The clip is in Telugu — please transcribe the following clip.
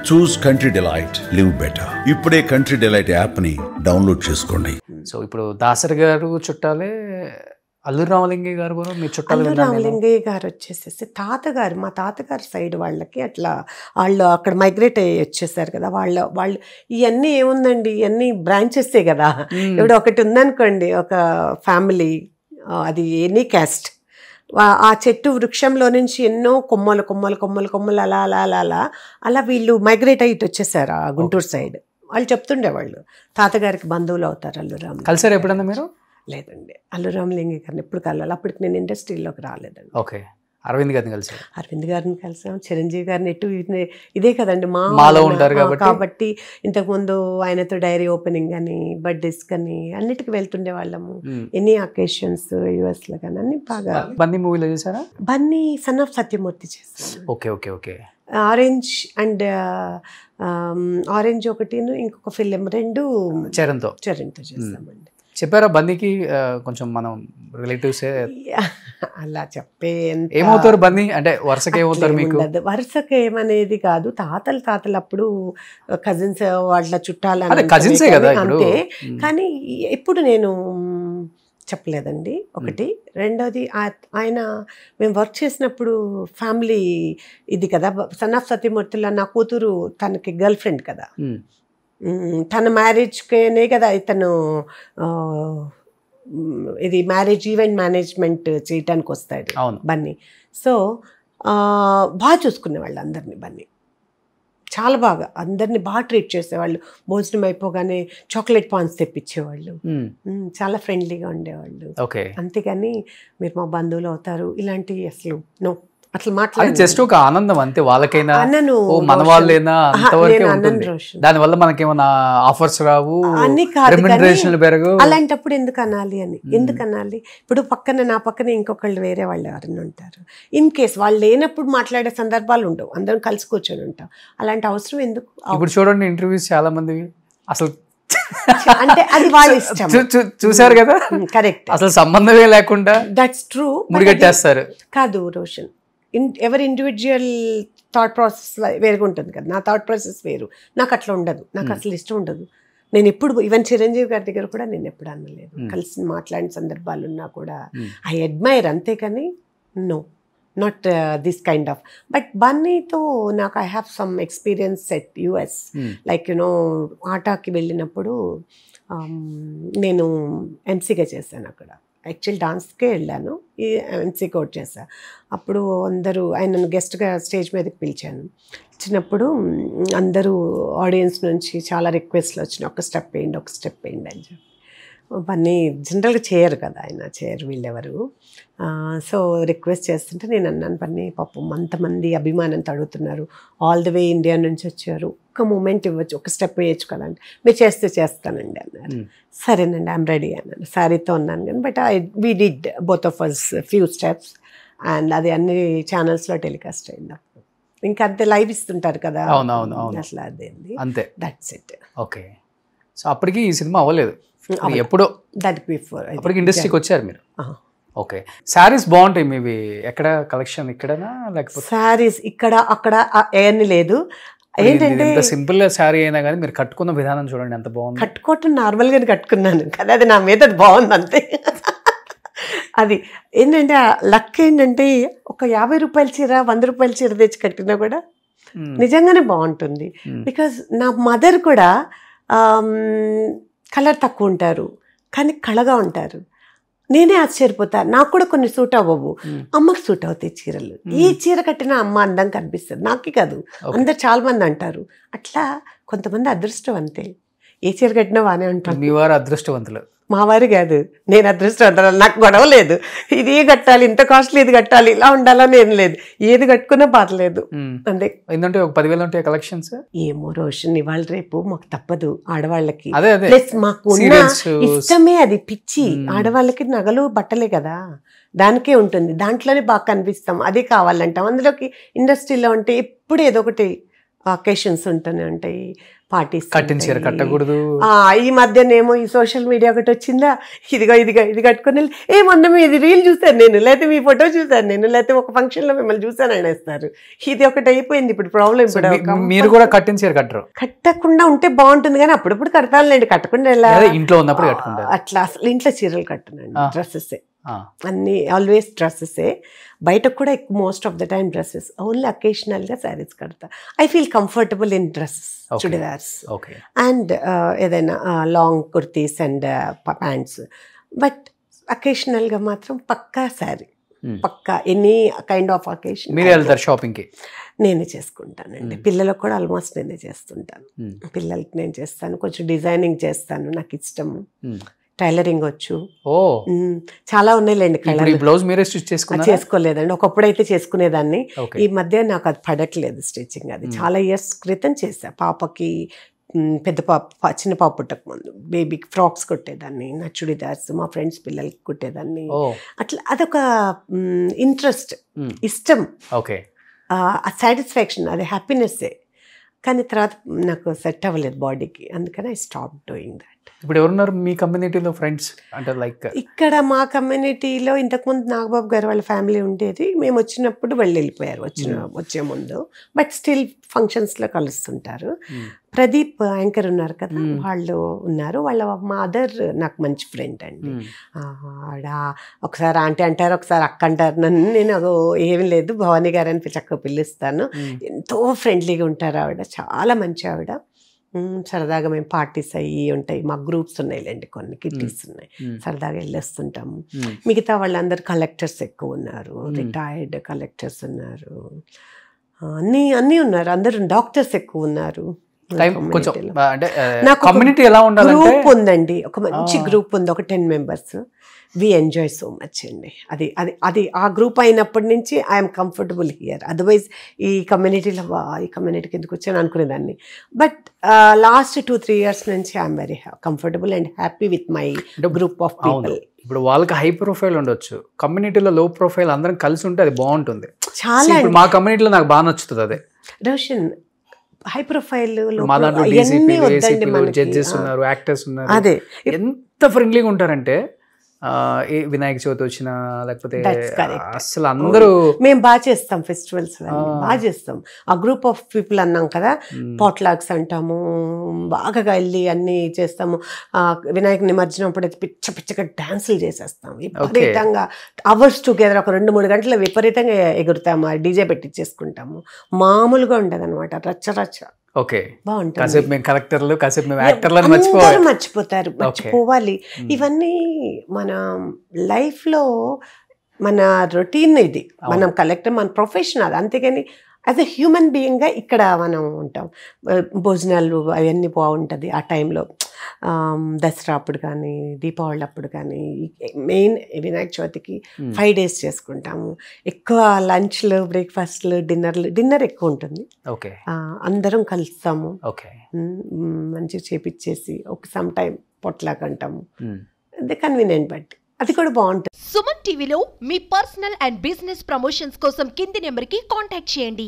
చూస్ కంట్రీ డిలైట్, లివ్ బెటర్. ఇప్పుడే కంట్రీ డిలైట్ యాప్ ని డౌన్లోడ్ చేసుకోండి. సో ఇప్పుడు దాసరి గారు చుట్టాలే, అల్లూరి రామలింగయ్య గారు కూడా మీ చుట్టాలు. అల్లూరి రామలింగయ్య గారు వచ్చేసేసి తాతగారు, మా తాతగారి సైడ్ వాళ్ళకి అట్లా వాళ్ళు అక్కడ మైగ్రేట్ అయ్యి వచ్చేసారు కదా. వాళ్ళు ఇవన్నీ ఏముందండి, ఇవన్నీ బ్రాంచెసే కదా. ఇప్పుడు ఒకటి ఉందనుకోండి, ఒక ఫ్యామిలీ, అది ఎనీ క్యాస్ట్, ఆ చెట్టు వృక్షంలో నుంచి ఎన్నో కొమ్మలు కొమ్మలు కొమ్మలు కొమ్మలు అలా అలా అలా అలా అలా వీళ్ళు మైగ్రేట్ అయ్యి వచ్చేసారు ఆ గుంటూరు సైడ్. వాళ్ళు చెప్తుండేవాళ్ళు తాతగారికి బంధువులు అవుతారు అల్లూరి రామలింగయ్య. కలిసారు ఎప్పుడన్నా మీరు? లేదండి, అల్లూరి రామలింగయ్య గారిని ఎప్పుడు కలవాలి, అప్పటికి నేను ఇండస్ట్రీలోకి రాలేదండి. ఓకే, అరవింద్ గారిని కలిసారు. అరవింద్ గారిని కలిసాం, చిరంజీవి గారిని ఎటు ఇదే కదండి మాలో ఉంటారు కాబట్టి ఇంతకుముందు ఆయనతో డైరీ ఓపెనింగ్ అని, బర్త్డేస్ కానీ అన్నిటికి వెళ్తుండే వాళ్ళము. ఎనీ అకేషన్స్ యుఎస్ లో కానీ అన్ని బాగా. బన్నీ మూవీలో చేశారా? బన్నీ సన్ ఆఫ్ సత్యమూర్తి చేశాను. Okay okay okay. Orange and orange ఒకటి, ఇంకొక ఫిలిం రెండు చరణ్తో చేస్తామండి. చెప్పారా బన్నీకి కొంచెం మనం రిలేటివ్స్ అలా చెప్పే ఏమవుతారు బన్నీ అంటే వరుసకి ఏమవుతారు మీకు? వరుసకి ఏమనేది కాదు, తాతలు అప్పుడు కజిన్స్ వాళ్ళ చుట్టాలు కజిన్సే కదా అంతే. కానీ ఎప్పుడు నేను చెప్పలేదండి ఒకటి. రెండోది ఆయన మేము వర్క్ చేసినప్పుడు ఫ్యామిలీ ఇది కదా, సన్ ఆఫ్ సత్యమూర్తిలో నా కూతురు తనకి గర్ల్ ఫ్రెండ్ కదా, తన మ్యారేజ్కేనే కదా ఇతను ఇది మ్యారేజ్ ఈవెంట్ మేనేజ్మెంట్ చేయటానికి వస్తాడు బన్నీ. సో బాగా చూసుకునేవాళ్ళు అందరినీ, బన్నీ చాలా బాగా అందరినీ బాగా ట్రీట్ చేసేవాళ్ళు. భోజనం అయిపోగానే చాక్లెట్ పాన్స్ తెప్పించేవాళ్ళు, చాలా ఫ్రెండ్లీగా ఉండేవాళ్ళు. అంతేగాని మీరు మా బంధువులు అవుతారు ఇలాంటివి అసలు నో, అట్లా మాట్లాడి జస్ట్ ఒక ఆనందం అంతే వాళ్ళకైనా, మన వాళ్ళైనా అంతవరకే ఉంటుంది. దానివల్ల మనకేమన్నా ఆఫర్స్ రావు, రెమ్యునరేషన్లు పెరగవు. అలాంటప్పుడు ఎందుకు అనాలి అని, ఎందుకు అనాలి? ఇప్పుడు నా పక్కన ఇంకొకళ్ళు వేరే వాళ్ళు ఎవరైనా ఉంటారు, ఇన్ కేస్ వాళ్ళు లేనప్పుడు మాట్లాడే సందర్భాలు ఉండవు, అందరం కలిసి కూర్చొని ఉంటాం. అలాంటి అవసరం ఎందుకు? ఇప్పుడు చూడండి ఇంటర్వ్యూస్ చాలా మంది అసలు అంటే అది వాళ్ళ ఇష్టం, చూసారు కదా, కరెక్ట్, అసలు సంబంధమే లేకుండా దట్స్ ట్రూ ముడిగట్టేస్తారు. కాదు రోషన్, ఎవరి ఇండివిజువల్ థాట్ ప్రాసెస్ వేరుగా ఉంటుంది కదా. నా థాట్ ప్రాసెస్ వేరు, నాకు అట్లా ఉండదు, నాకు అసలు ఇష్టం ఉండదు. నేను ఎప్పుడు ఈవెన్ చిరంజీవి గారి దగ్గర కూడా నేను ఎప్పుడు అనలేదు, కలిసి మాట్లాడిన సందర్భాలు ఉన్నా కూడా ఐ అడ్మైర్, అంతేకాని no not this kind of. But బన్నీతో నాకు I have some experience at US, like you know ఆటాకి వెళ్ళినప్పుడు నేను ఎంసీగా చేశాను అక్కడ. యాక్చువల్ డాన్స్కే వెళ్ళాను, ఈ ఎంసీ కోట్ చేశాను. అప్పుడు అందరూ ఆయనను గెస్ట్గా స్టేజ్ మీదకి పిలిచాను. వచ్చినప్పుడు అందరూ ఆడియన్స్ నుంచి చాలా రిక్వెస్ట్లు వచ్చినాయి, ఒక స్టెప్ వేయండి అని చెప్పి. పని జనరల్గా చేయరు కదా, ఆయన చేయరు వీళ్ళెవరు. సో రిక్వెస్ట్ చేస్తుంటే నేను అన్నాను, పని పాపం అంతమంది అభిమానంతో అడుగుతున్నారు, ఆల్ ది వే ఇండియా నుంచి వచ్చారు, ఒక మూమెంట్ ఇవ్వచ్చు, ఒక స్టెప్ వేయచ్చు కదా అంటే, మీరు చేస్తానండి అన్నారు. సరేనండి ఐఎమ్ రెడీ అన్నాను. శారీతో ఉన్నాను కానీ, but we did both of us few steps and అది అన్ని ఛానల్స్లో టెలికాస్ట్ అయింది. ఇంకా అంతే లైవ్ ఇస్తుంటారు కదా, అట్లా అదేంది, అంతే, దట్స్ ఇట్. ఓకే. సో అప్పటికి ఈ సినిమా అవ్వలేదు, ఎప్పుడో దట్ బిఫోర్ అప్పటికి ఇండస్ట్రీకి వచ్చారు మీరు. ఓకే. శారీస్ బాగుంటాయి మీవి, ఎక్కడ కలెక్షన్ ఇక్కడనా లేకపోతే? శారీస్ ఇక్కడ అక్కడ ఏమీ లేదు, ఏంటంటే సింపుల్ గా శారీ అయినా కానీ మీరు కట్టుకున్న విధానం చూడండి ఎంత బాగుంది. కట్టుకోవటం నార్మల్గానే కట్టుకున్నాను కదా, అది నా మీద బాగుంది అంతే. అది ఏంటంటే లక్ ఏంటంటే ఒక 50 రూపాయల చీర 100 రూపాయల చీర తెచ్చి కట్టినా కూడా నిజంగానే బాగుంటుంది. బికాజ్ నా మదర్ కూడా కలర్ తక్కువ ఉంటారు కానీ కళగా ఉంటారు. నేనే ఆశ్చర్యపోతా, నాకు కూడా కొన్ని సూట్ అవ్వవు, అమ్మకి సూట్ అవుతాయి చీరలు. ఏ చీర కట్టినా అమ్మ అందం కనిపిస్తుంది, నాకే కాదు అందరు చాలా మంది అంటారు. అట్లా కొంతమంది అదృష్టం అంతే, ఏ చీర కట్టినా బాగానే ఉంటారు. మీ వారు అదృష్టవంతులు, మా వారు కాదు, నేను అదృష్టవంతులు. నాకు గొడవ లేదు, ఇది కట్టాలి ఇంత కాస్ట్లీ ఇది కట్టాలి ఇలా ఉండాలని ఏం లేదు, ఏది కట్టుకున్నా పర్లేదు అంతే. ఏంటంటే ఒక 10,000 ఉంటాయి కలెక్షన్స్. ఏమో రోషన్, ఇవాళ రేపు మాకు తప్పదు ఆడవాళ్ళకి, ప్లస్ మాకు ఇష్టమే అది పిచ్చి. ఆడవాళ్ళకి నగలు బట్టలే కదా, దానికే ఉంటుంది, దాంట్లోనే బాగా కనిపిస్తాం, అదే కావాలంటాం. అందులోకి ఇండస్ట్రీలో ఉంటే ఎప్పుడు ఏదో ఒకటి అకేషన్స్ ఉంటూనే ఉంటాయి, పార్టీస్. కట్టిన చీర కట్టకూడదు. ఈ మధ్యనేమో ఈ సోషల్ మీడియా ఒకటి వచ్చిందా, ఇది కట్టుకుని మొన్న ఇది రీల్ చూసాను నేను, లేకపోతే మీ ఫోటో చూసాను నేను, లేకపోతే ఒక ఫంక్షన్ లో మిమ్మల్ని చూసాను అనేస్తారు. ఇది ఒకటి అయిపోయింది ఇప్పుడు ప్రాబ్లం. ఇప్పుడు మీరు కూడా కట్టిన చీర కట్టరు? కట్టకుండా ఉంటే బాగుంటుంది కానీ అప్పుడప్పుడు కడతానులేండి, కట్టకుండా ఎలా ఇంట్లో ఉన్నప్పుడు కట్టుకుంటారు. అట్లా అసలు ఇంట్లో చీరలు కట్టనండి, డ్రెస్సెస్ అన్ని ఆల్వేస్ డ్రెస్సెసే. బయటకు కూడా ఎక్కువ most of the time dresses, only అకేషనల్గా శారీస్ కడతా. I feel comfortable in dresses, churidars and ఏదైనా long kurtis and pants. But అకేషనల్గా మాత్రం పక్కా శారీ, పక్కా ఎనీ కైండ్ ఆఫ్ అకేషన్. మీరు వెళ్తారు షాపింగ్కి? నేనే చేసుకుంటానండి. పిల్లలకు కూడా ఆల్మోస్ట్ నేనే చేస్తుంటాను. పిల్లలకి నేను చేస్తాను, కొంచెం డిజైనింగ్ చేస్తాను, నాకు ఇష్టము. టైలరింగ్ వచ్చు, చాలా ఉన్నాయిలేండి. బ్లౌజ్ మీరే స్టిచ్ చేసుకోలేదండి, ఒకప్పుడు అయితే చేసుకునేదాన్ని. ఈ మధ్య నాకు అది పడట్లేదు స్టిచ్చింగ్. అది చాలా ఇయర్స్ క్రితం చేసా. పాపకి పెద్ద పాప చిన్న పాప పుట్టక ముందు బేబీకి ఫ్రాక్స్ కుట్టేదాన్ని, నా చుడిదార్స్ మా ఫ్రెండ్స్ పిల్లలకి కుట్టేదాన్ని. అట్లా అదొక ఇంట్రెస్ట్, ఇష్టం, సాటిస్ఫాక్షన్, అది హ్యాపీనెస్సే. కానీ తర్వాత నాకు సెట్ అవ్వలేదు బాడీకి, అందుకని ఐ స్టాప్ డూయింగ్ దాట్. ఇప్పుడు ఎవరున్నారు మీ కమ్యూనిటీలో ఫ్రెండ్స్? అంటే లైక్ ఇక్కడ మా కమ్యూనిటీలో ఇంతకుముందు నాగబాబు గారు వాళ్ళ ఫ్యామిలీ ఉండేది. మేము వచ్చినప్పుడు వెళ్ళిపోయారు వచ్చే ముందు, బట్ స్టిల్ ఫంక్షన్స్లో కలుస్తుంటారు. ప్రదీప్ యాంకర్ ఉన్నారు కదా, వాళ్ళు ఉన్నారు. వాళ్ళ మదర్ నాకు మంచి ఫ్రెండ్ అండి. ఆవిడ ఒకసారి ఆంటీ అంటారు, ఒకసారి అక్క అంటారు. నేను ఏమి లేదు భవానీ గారు అని చక్కగా పిలుస్తాను. ఎంతో ఫ్రెండ్లీగా ఉంటారు ఆవిడ, చాలా మంచి ఆవిడ. సరదాగా మేము పార్టీస్ అయ్యి ఉంటాయి, మా గ్రూప్స్ ఉన్నాయిలేండి, కొన్ని కిట్టీస్ ఉన్నాయి, సరదాగా వెళ్ళొస్తుంటాము. మిగతా వాళ్ళందరూ కలెక్టర్స్ ఎక్కువ ఉన్నారు, రిటైర్డ్ కలెక్టర్స్ ఉన్నారు, అన్నీ ఉన్నారు. అందరూ డాక్టర్స్ ఎక్కువ ఉన్నారు. నాకు గ్రూప్ ఉందండి, ఒక మంచి గ్రూప్ ఉంది, ఒక 10 members. We enjoy so much అండి. అది ఆ గ్రూప్ అయినప్పటి నుంచి ఐఎమ్ కంఫర్టబుల్ హియర్. అదర్వైజ్ ఈ కమ్యూనిటీకి ఎందుకు వచ్చాను అనుకునేదాన్ని. బట్ లాస్ట్ 2-3 years నుంచి I'm very comfortable and happy with my group of people. ఇప్పుడు వాళ్ళకి హై ప్రొఫైల్ ఉండొచ్చు, కమ్యూనిటీలో లో ప్రొఫైల్, అందరం కలిసి ఉంటే అది బాగుంటుంది. చాలా మా కమ్యూనిటీలో నాకు బాగా నచ్చుతుంది అదే. రోషన్, హై ప్రొఫైల్ జడ్జెస్ ఉన్నారు, యాక్టర్స్ ఉన్నారు, అదే ఎంత ఫ్రెండ్లీగా ఉంటారంటే వినాయక చవితి వచ్చినా లేకపోతే అసలు అందరూ. మేము బాగా చేస్తాం ఫెస్టివల్స్, బాగా చేస్తాం. ఆ గ్రూప్ ఆఫ్ పీపుల్ అన్నాం కదా, పాట్లాగ్స్ అంటాము, బాగా వెళ్ళి అన్ని చేస్తాము. వినాయక నిమజ్జనం అప్పుడైతే పిచ్చగా డాన్సులు చేసేస్తాం విపరీతంగా, అవర్స్ టుగెదర్, ఒక 2-3 గంటలు విపరీతంగా ఎగురుతాము, డీజే పెట్టించేసుకుంటాము. మామూలుగా ఉండదు అనమాట, రచ్చ. బాగుంటుంది. మర్చిపోవాలి. ఇవన్నీ మన లైఫ్లో మన రొటీన్, ఇది మనం కలెక్టర్, మన ప్రొఫెషన్ అది. అంతేగాని యాజ్ ఎ హ్యూమన్ బీయింగ్గా ఇక్కడ మనం ఉంటాం. భోజనాలు అవన్నీ బాగుంటుంది ఆ టైంలో. దసరా అప్పుడు కానీ, దీపావళి అప్పుడు కానీ, మెయిన్ వినాయక చవితికి 5 days చేసుకుంటాము. ఎక్కువ లంచ్లు, బ్రేక్ఫాస్ట్లు, డిన్నర్ ఎక్కువ ఉంటుంది. అందరం కలుస్తాము, మంచిగా చేపిచ్చేసి ఒక సమ్ టైం పొట్లాకంటాము. అది కన్వీనియంట్ బట్టి అది కూడా బాగుంటుంది. సుమన్ టీవీలో మీ పర్సనల్ అండ్ బిజినెస్ ప్రమోషన్స్ కోసం కింది నెంబర్కి కాంటాక్ట్ చేయండి.